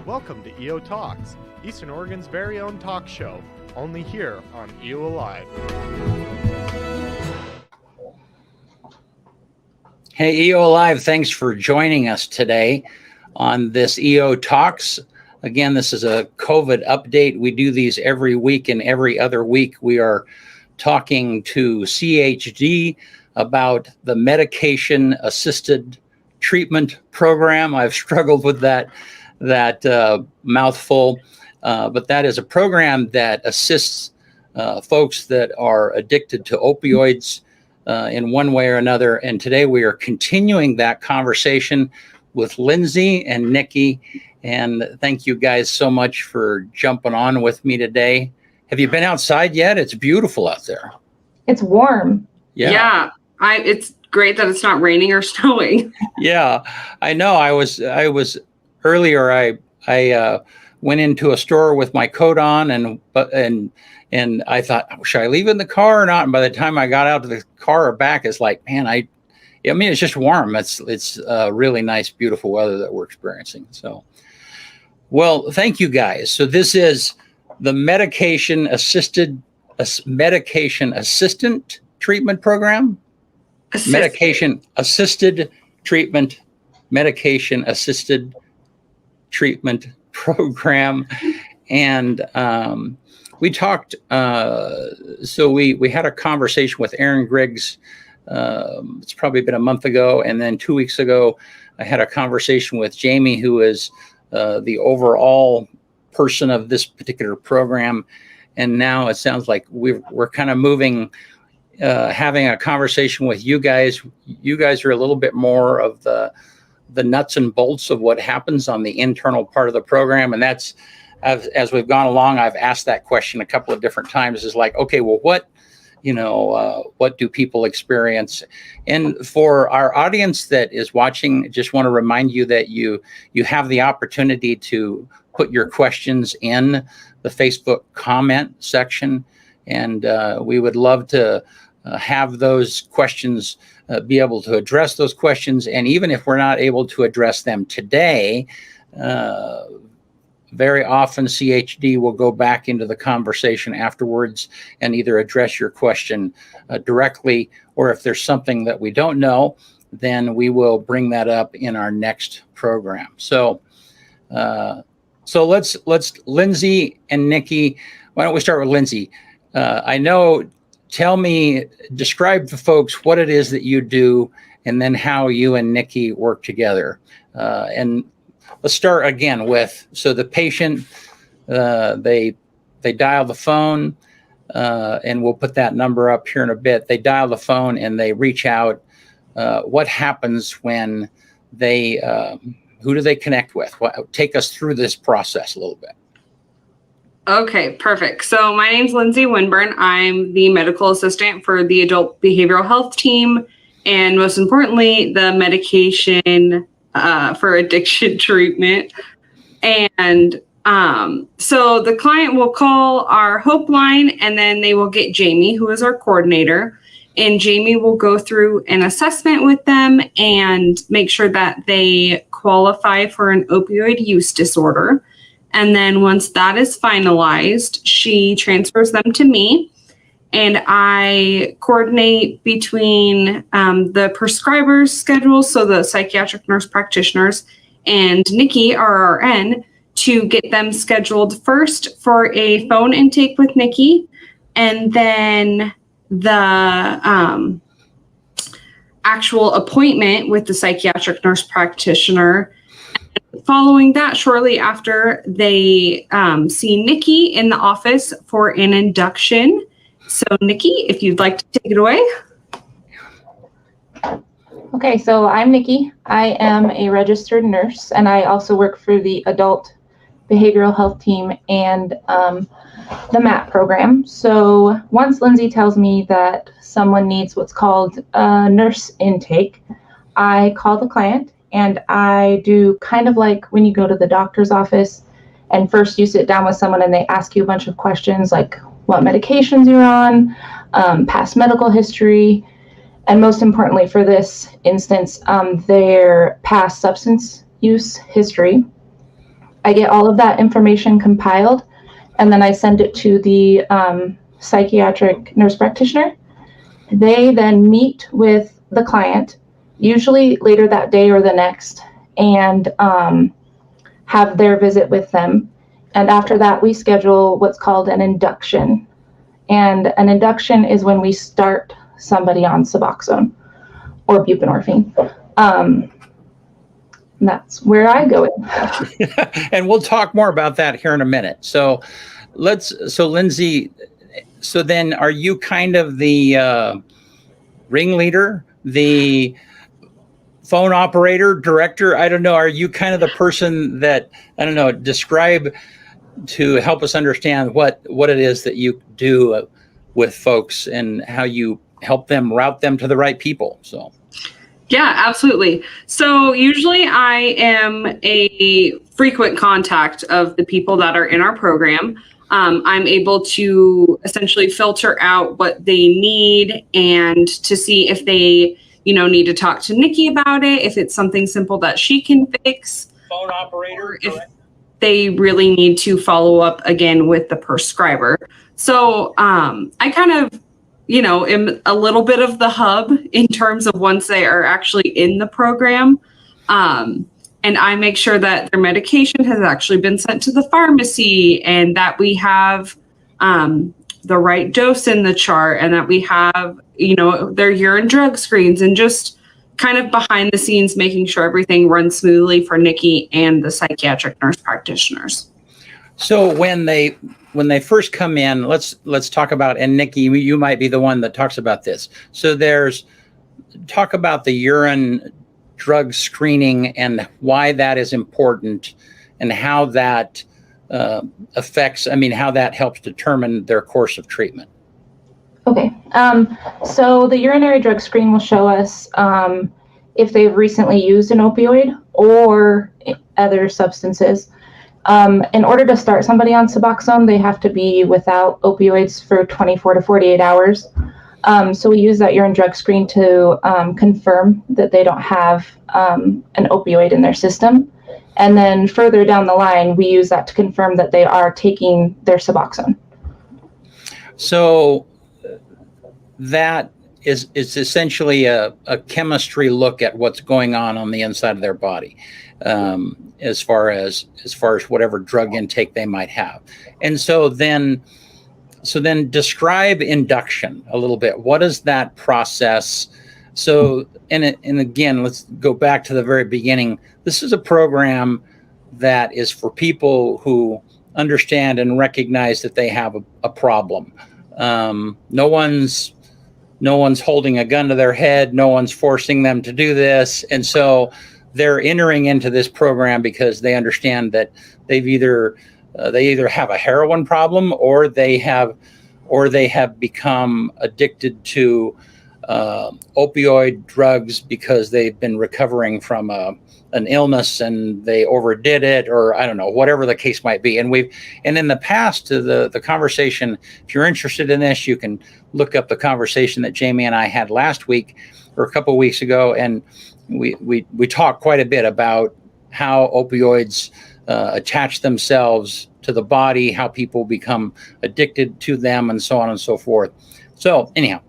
Welcome to EO Talks, Eastern Oregon's very own talk show, only here on EO Alive. Hey, EO Alive, thanks for joining us today on this EO Talks. Again, this is a COVID update. We do these every week, and every other week we are talking to CHD about the medication-assisted treatment program. I've struggled with that mouthful, but that is a program that assists folks that are addicted to opioids in one way or another. And today we are continuing that conversation with Lindsay and Nikki. And thank you guys so much for jumping on with me today. Have you been outside yet? It's beautiful out there. It's warm. Yeah. It's great that it's not raining or snowing. Yeah, I know. I was earlier. I went into a store with my coat on, and I thought, should I leave it in the car or not? And by the time I got out to the car or back, it's like, man, I mean, it's just warm. It's really nice, beautiful weather that we're experiencing. So, well, thank you guys. So this is the medication assistant treatment program. Medication assisted treatment program. And we talked, so we had a conversation with Aaron Griggs. It's probably been a month ago. And then 2 weeks ago, I had a conversation with Jamie, who is the overall person of this particular program. And now it sounds like we're kind of moving, having a conversation with you guys. You guys are a little bit more of the nuts and bolts of what happens on the internal part of the program. And that's, as we've gone along, I've asked that question a couple of different times, is like, okay, well, what do people experience? And for our audience that is watching, just want to remind you that you have the opportunity to put your questions in the Facebook comment section. And we would love to have those questions, be able to address those questions. And even if we're not able to address them today, very often CHD will go back into the conversation afterwards and either address your question directly, or if there's something that we don't know, then we will bring that up in our next program. So let's Lindsay and Nikki, why don't we start with Lindsay? Describe to folks what it is that you do, and then how you and Nikki work together. And let's start again with, so the patient, they dial the phone, and we'll put that number up here in a bit. They dial the phone and they reach out. What happens when who do they connect with? Take us through this process a little bit. Okay, perfect. So my name's Lindsay Winburn. I'm the medical assistant for the adult behavioral health team, and most importantly, the medication for addiction treatment. And so the client will call our Hope line, and then they will get Jamie, who is our coordinator. And Jamie will go through an assessment with them and make sure that they qualify for an opioid use disorder. And then once that is finalized, she transfers them to me, and I coordinate between the prescriber's schedule, so the psychiatric nurse practitioners, and Nikki, our RN, to get them scheduled first for a phone intake with Nikki, and then the actual appointment with the psychiatric nurse practitioner. Following that, shortly after, they see Nikki in the office for an induction. So Nikki, if you'd like to take it away. Okay, so I'm Nikki. I am a registered nurse, and I also work for the adult behavioral health team and the MAP program. So once Lindsay tells me that someone needs what's called a nurse intake, I call the client. And I do kind of like when you go to the doctor's office and first you sit down with someone and they ask you a bunch of questions like what medications you're on, past medical history, and most importantly for this instance, their past substance use history. I get all of that information compiled, and then I send it to the psychiatric nurse practitioner. They then meet with the client, usually later that day or the next, and have their visit with them. And after that, we schedule what's called an induction. And an induction is when we start somebody on Suboxone or buprenorphine. That's where I go in. And we'll talk more about that here in a minute. So Lindsay, so then are you kind of the ringleader, the phone operator, director? I don't know. Are you kind of the person that, I don't know, describe to help us understand what it is that you do with folks and how you help them route them to the right people? So. Yeah, absolutely. So usually I am a frequent contact of the people that are in our program. I'm able to essentially filter out what they need and to see if they, need to talk to Nikki about it, if it's something simple that she can fix. Phone operator, if they really need to follow up again with the prescriber. So I kind of am a little bit of the hub in terms of once they are actually in the program. And I make sure that their medication has actually been sent to the pharmacy and that we have the right dose in the chart and that we have, their urine drug screens and just kind of behind the scenes, making sure everything runs smoothly for Nikki and the psychiatric nurse practitioners. So when they first come in, let's talk about, and Nikki, you might be the one that talks about this. So talk about the urine drug screening and why that is important and how that affects, how that helps determine their course of treatment. Okay. So the urinary drug screen will show us if they've recently used an opioid or other substances. In order to start somebody on Suboxone, they have to be without opioids for 24 to 48 hours. So we use that urine drug screen to confirm that they don't have an opioid in their system. And then further down the line, we use that to confirm that they are taking their Suboxone. So that is essentially a chemistry look at what's going on the inside of their body, as far as whatever drug intake they might have. And so then describe induction a little bit. What is that process? So, and again, let's go back to the very beginning. This is a program that is for people who understand and recognize that they have a problem. No one's holding a gun to their head. No one's forcing them to do this. And so they're entering into this program because they understand that they either have a heroin problem or they have become addicted to opioid drugs because they've been recovering from an illness and they overdid it, or I don't know, whatever the case might be. And in the past, the conversation, if you're interested in this, you can look up the conversation that Jamie and I had last week or a couple of weeks ago, and we talked quite a bit about how opioids attach themselves to the body, how people become addicted to them, and so on and so forth. So anyhow,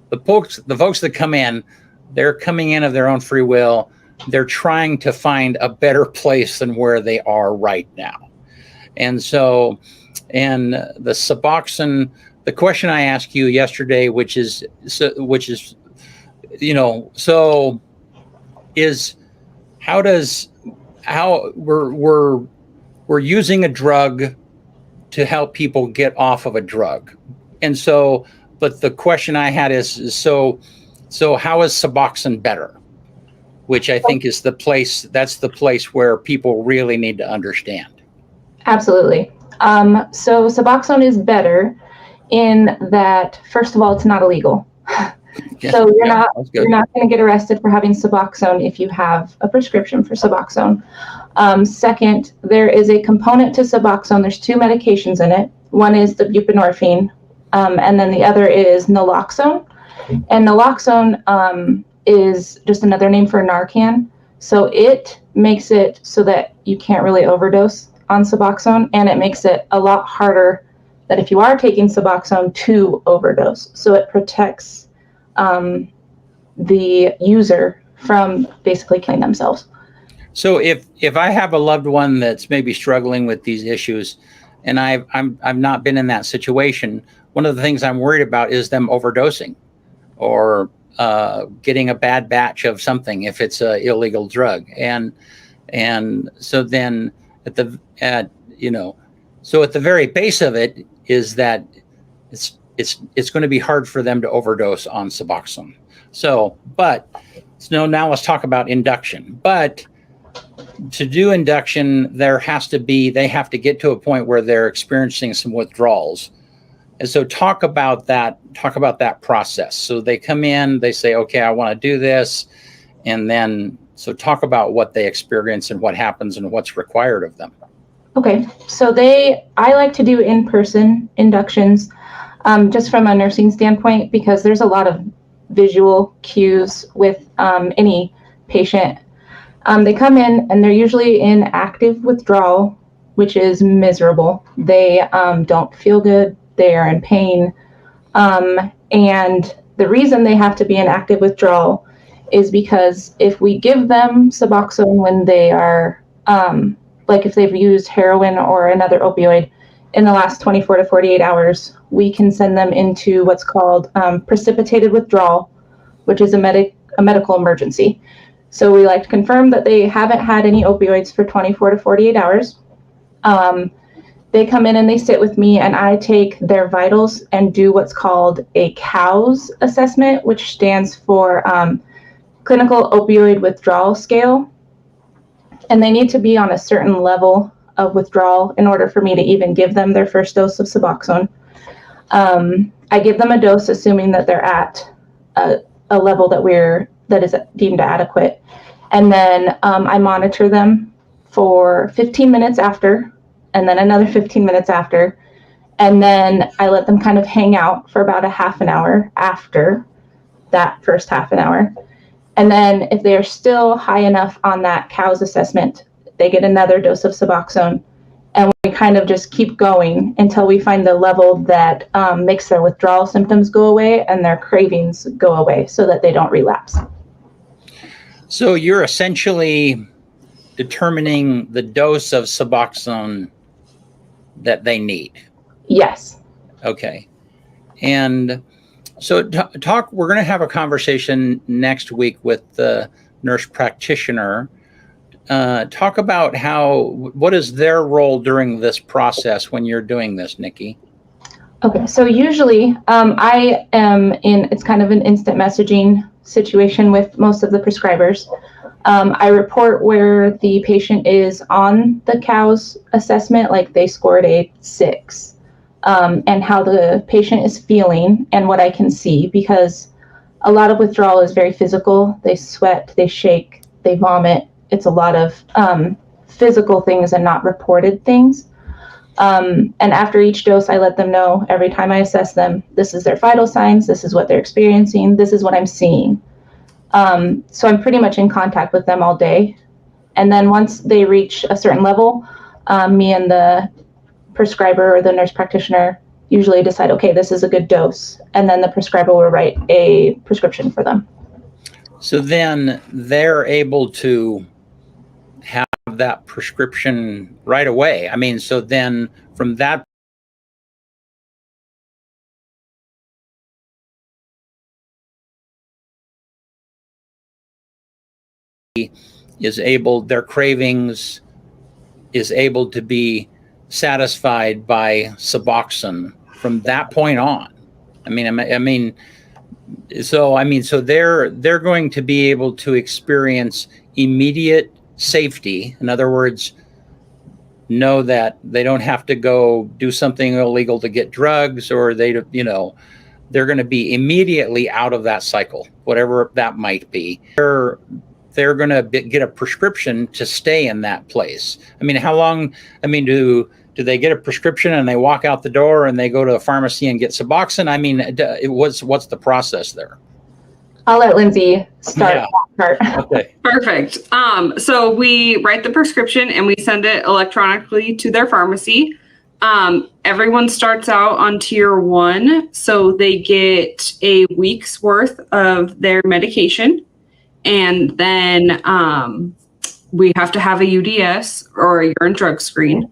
the folks that come in, they're coming in of their own free will. They're trying to find a better place than where they are right now. And so, and the Suboxone, the question I asked you yesterday, which is how we're using a drug to help people get off of a drug. And so, but the question I had is so how is Suboxone better? Which I think is the place where people really need to understand. Absolutely. So Suboxone is better in that, first of all, it's not illegal. Yeah, so you're not going to get arrested for having Suboxone if you have a prescription for Suboxone. Second, there is a component to Suboxone. There's two medications in it. One is the buprenorphine, and then the other is naloxone. And naloxone is just another name for Narcan. So it makes it so that you can't really overdose. on Suboxone, and it makes it a lot harder that if you are taking Suboxone to overdose. So it protects the user from basically killing themselves. So if I have a loved one that's maybe struggling with these issues, and I've not been in that situation, one of the things I'm worried about is them overdosing or getting a bad batch of something if it's an illegal drug, and so then at the very base of it is that it's going to be hard for them to overdose on Suboxone. So now let's talk about induction. But to do induction, they have to get to a point where they're experiencing some withdrawals. And so talk about that process. So they come in, they say, okay, I want to do this. And then, so talk about what they experience and what happens and what's required of them. Okay, so I like to do in-person inductions just from a nursing standpoint, because there's a lot of visual cues with any patient. They come in and they're usually in active withdrawal, which is miserable. They don't feel good. They are in pain. And the reason they have to be in active withdrawal is because if we give them Suboxone when they are, like if they've used heroin or another opioid in the last 24 to 48 hours, we can send them into what's called precipitated withdrawal, which is a medical emergency. So we like to confirm that they haven't had any opioids for 24 to 48 hours. They come in and they sit with me, and I take their vitals and do what's called a COWS assessment, which stands for Clinical Opioid Withdrawal Scale. And they need to be on a certain level of withdrawal in order for me to even give them their first dose of Suboxone. I give them a dose assuming that they're at a level that is deemed adequate. And then I monitor them for 15 minutes after, and then another 15 minutes after. And then I let them kind of hang out for about a half an hour after that first half an hour. And then if they are still high enough on that COWS assessment, they get another dose of Suboxone. And we kind of just keep going until we find the level that makes their withdrawal symptoms go away and their cravings go away so that they don't relapse. So you're essentially determining the dose of Suboxone that they need. Yes. Okay. And so we're going to have a conversation next week with the nurse practitioner. Talk about what is their role during this process when you're doing this, Nikki? Okay, so usually I am it's kind of an instant messaging situation with most of the prescribers. I report where the patient is on the COWS assessment, like they scored a 6, and how the patient is feeling and what I can see, because a lot of withdrawal is very physical. They sweat, they shake, they vomit. It's a lot of physical things and not reported things. And after each dose, I let them know every time I assess them, this is their vital signs, this is what they're experiencing, this is what I'm seeing. So I'm pretty much in contact with them all day. And then once they reach a certain level, me and the prescriber or the nurse practitioner usually decide, okay, this is a good dose. And then the prescriber will write a prescription for them. So then they're able to have that prescription right away. I mean, so then from that their cravings is able to be satisfied by Suboxone from that point on. So they're going to be able to experience immediate safety. In other words, know that they don't have to go do something illegal to get drugs, or they're going to be immediately out of that cycle, whatever that might be. They're going to get a prescription to stay in that place. I mean, how long? I mean, do they get a prescription and they walk out the door and they go to a pharmacy and get Suboxone? I mean, what's the process there? I'll let Lindsay start Yeah. that part. Okay. Perfect. So we write the prescription and we send it electronically to their pharmacy. Everyone starts out on tier 1, so they get a week's worth of their medication, and then we have to have a UDS or a urine drug screen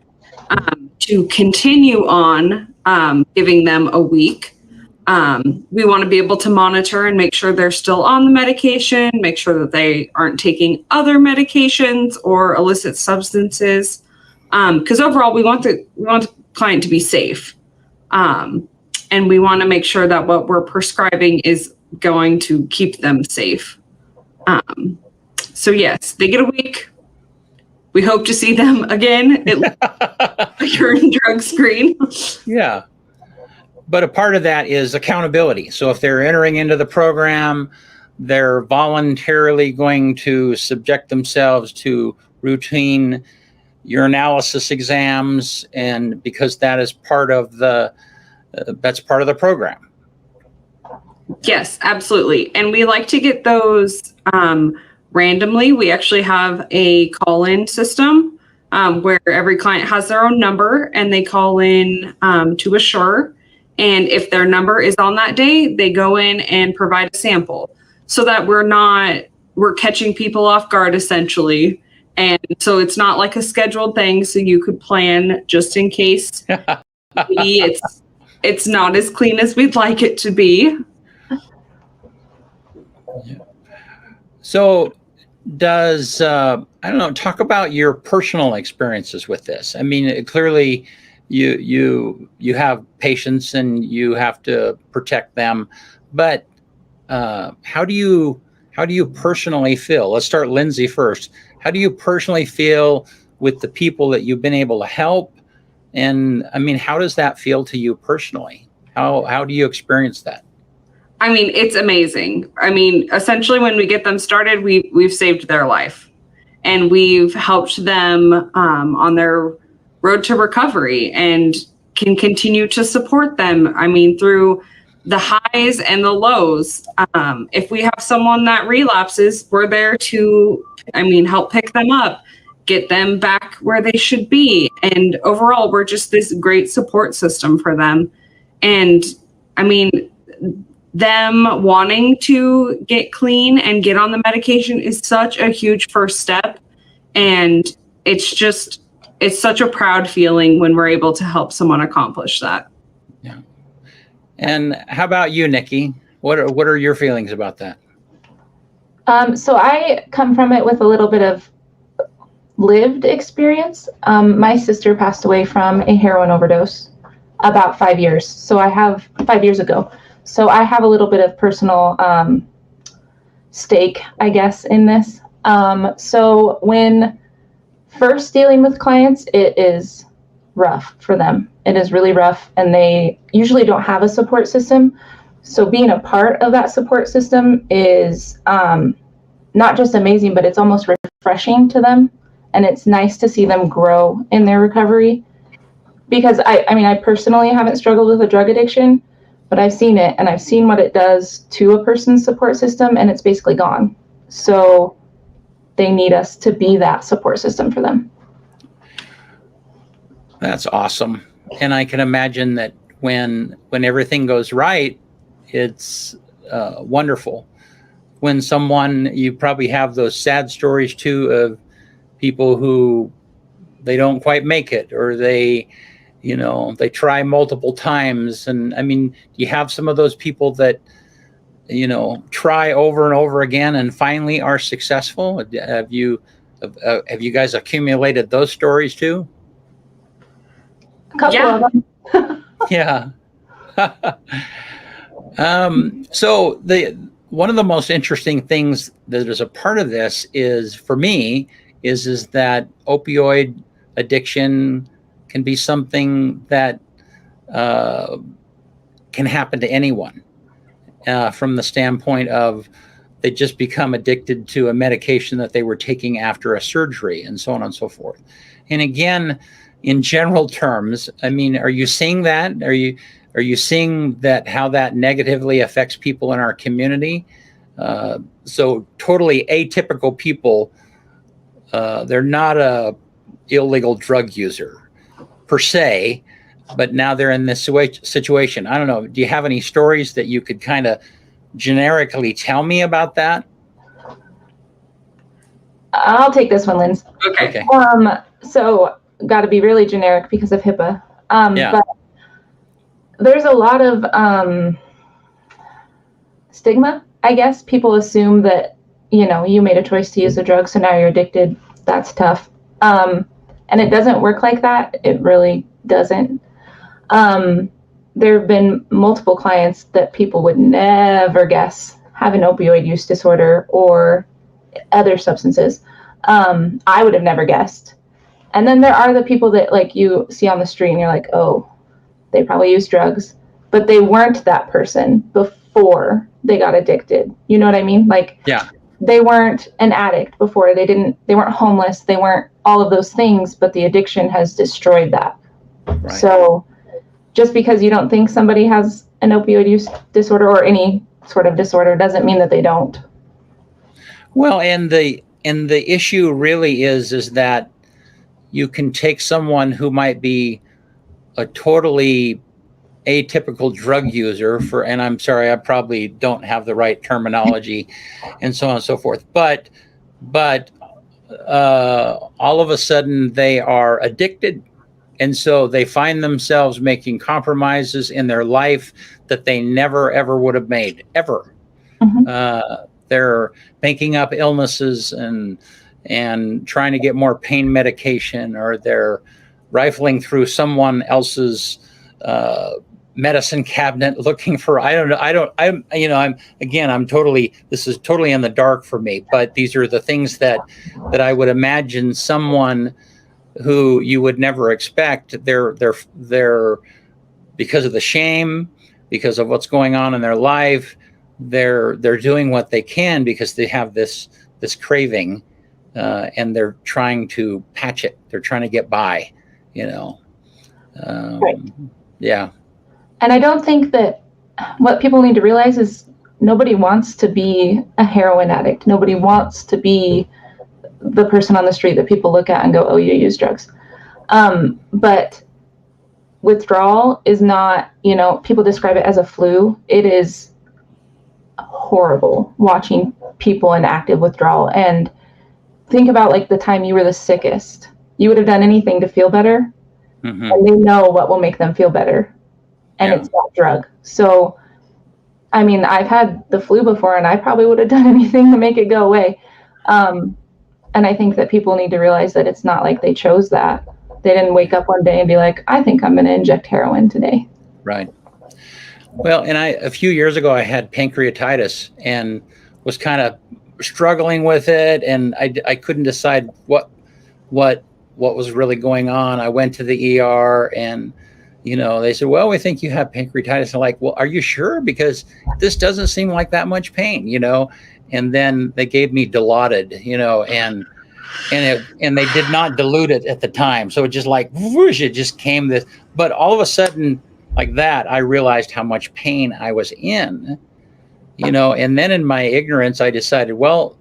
to continue on giving them a week. We want to be able to monitor and make sure they're still on the medication, make sure that they aren't taking other medications or illicit substances. Because overall, we want the client to be safe. And we want to make sure that what we're prescribing is going to keep them safe. So yes, they get a week. We hope to see them again at a urine drug screen. Yeah. But a part of that is accountability. So if they're entering into the program, they're voluntarily going to subject themselves to routine urinalysis exams, and because that is part of the program. Yes, absolutely. And we like to get those randomly. We actually have a call-in system where every client has their own number and they call in to assure. And if their number is on that day, they go in and provide a sample so that we're catching people off guard essentially. And so it's not like a scheduled thing. So you could plan just in case maybe it's not as clean as we'd like it to be. So does, talk about your personal experiences with this. I mean, clearly you have patients and you have to protect them, but how do you personally feel? Let's start Lindsay first. How do you personally feel with the people that you've been able to help? And I mean, how does that feel to you personally? How do you experience that? I mean, it's amazing. I mean, essentially when we get them started, we've saved their life and we've helped them on their road to recovery and can continue to support them. I mean, through the highs and the lows. If we have someone that relapses, we're there to, help pick them up, get them back where they should be. And overall, we're just this great support system for them. And them wanting to get clean and get on the medication is such a huge first step. And it's such a proud feeling when we're able to help someone accomplish that. Yeah. And how about you, Nikki? What are your feelings about that? So I come from it with a little bit of lived experience. My sister passed away from a heroin overdose about 5 years. So I have 5 years ago. So I have a little bit of personal stake, I guess, in this. So when first dealing with clients, it is rough for them. It is really rough, and they usually don't have a support system. So being a part of that support system is not just amazing, but it's almost refreshing to them. And it's nice to see them grow in their recovery. Because I personally haven't struggled with a drug addiction, but I've seen it, and I've seen what it does to a person's support system, and it's basically gone. So they need us to be that support system for them. That's awesome. And I can imagine that when everything goes right, it's wonderful. When you probably have those sad stories too of people who they don't quite make it, or they try multiple times. And you have some of those people that, try over and over again and finally are successful. Have you guys accumulated those stories too? A couple of them. Yeah. So one of the most interesting things that is a part of this is that opioid addiction can be something that can happen to anyone from the standpoint of they just become addicted to a medication that they were taking after a surgery and so on and so forth. And again, in general terms, are you seeing that? Are you seeing that how that negatively affects people in our community? So totally atypical people. They're not a illegal drug user per se, but now they're in this situation. I don't know. Do you have any stories that you could kind of generically tell me about that? I'll take this one, Linz. Okay. So got to be really generic because of HIPAA. Yeah. But there's a lot of stigma, I guess. People assume that, you made a choice to use a drug, so now you're addicted. That's tough. And it doesn't work like that. It really doesn't. There have been multiple clients that people would never guess have an opioid use disorder or other substances. I would have never guessed. And then there are the people that like you see on the street and you're like, oh, they probably use drugs, but they weren't that person before they got addicted. You know what I mean? Like, yeah, they weren't an addict before. They weren't homeless. They weren't all of those things, but the addiction has destroyed that. right. So just because you don't think somebody has an opioid use disorder or any sort of disorder doesn't mean that they don't. Well, and the issue really is that you can take someone who might be a totally atypical drug user and I'm sorry, I probably don't have the right terminology and so on and so forth, but all of a sudden they are addicted. And so they find themselves making compromises in their life that they never, ever would have made, ever. Mm-hmm. They're making up illnesses and trying to get more pain medication, or they're rifling through someone else's medicine cabinet looking for, this is totally in the dark for me, but these are the things that I would imagine someone who you would never expect, they're because of the shame, because of what's going on in their life, they're doing what they can because they have this craving, and they're trying to patch it. They're trying to get by, Right. Yeah. And I don't think that what people need to realize is nobody wants to be a heroin addict. Nobody wants to be the person on the street that people look at and go, oh, you use drugs. But withdrawal is not, people describe it as a flu. It is horrible watching people in active withdrawal. And think about like the time you were the sickest. You would have done anything to feel better. Mm-hmm. And they know what will make them feel better. And It's that drug. So, I mean, I've had the flu before and I probably would have done anything to make it go away. And I think that people need to realize that it's not like they chose that. They didn't wake up one day and be like, I think I'm going to inject heroin today. Right. Well, and a few years ago, I had pancreatitis and was kind of struggling with it. And I couldn't decide what was really going on. I went to the ER and, they said, well, we think you have pancreatitis. I'm like, well, are you sure? Because this doesn't seem like that much pain, And then they gave me Dilaudid, and they did not dilute it at the time. So it just like, whoosh, it just came this. But all of a sudden, like that, I realized how much pain I was in, And then in my ignorance, I decided, well,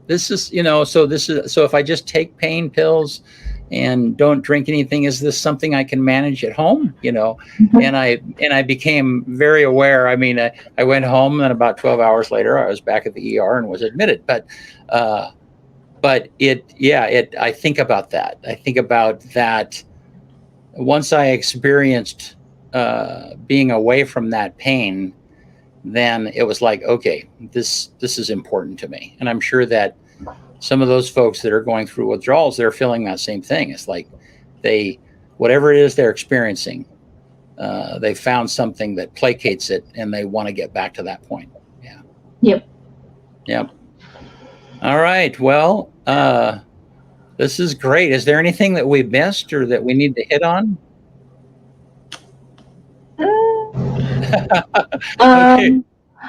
this is, so if I just take pain pills and don't drink anything, is this something I can manage at home? Mm-hmm. And I became very aware. I mean, I went home and about 12 hours later, I was back at the ER and was admitted. But I think about that. I think about that. Once I experienced being away from that pain, then it was like, okay, this is important to me. And I'm sure that some of those folks that are going through withdrawals, they're feeling that same thing. It's like whatever it is they're experiencing, they found something that placates it and they want to get back to that point. Yeah. Yep. All right. Well, this is great. Is there anything that we missed or that we need to hit on? Okay. I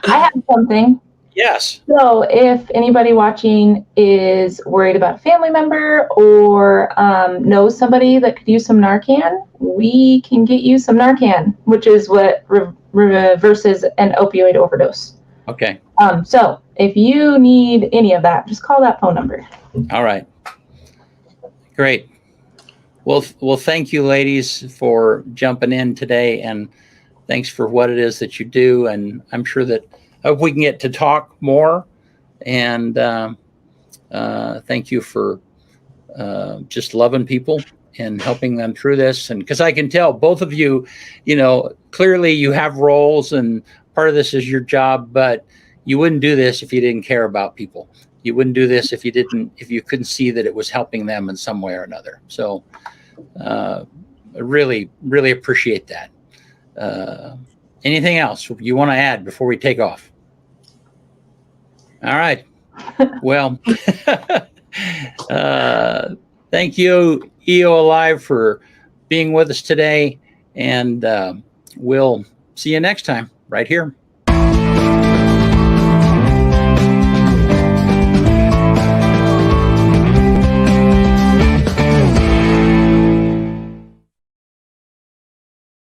have something. Yes. So if anybody watching is worried about a family member or knows somebody that could use some Narcan, we can get you some Narcan, which is what reverses an opioid overdose. Okay. So if you need any of that, just call that phone number. All right. Great. Well, thank you, ladies, for jumping in today, and thanks for what it is that you do. And I'm sure that I hope we can get to talk more. And thank you for just loving people and helping them through this. And because I can tell both of you, clearly you have roles and part of this is your job, but you wouldn't do this if you didn't care about people. You wouldn't do this if you couldn't see that it was helping them in some way or another. So I really, really appreciate that. Anything else you want to add before we take off? All right. Well, thank you, EO Alive, for being with us today. And we'll see you next time right here.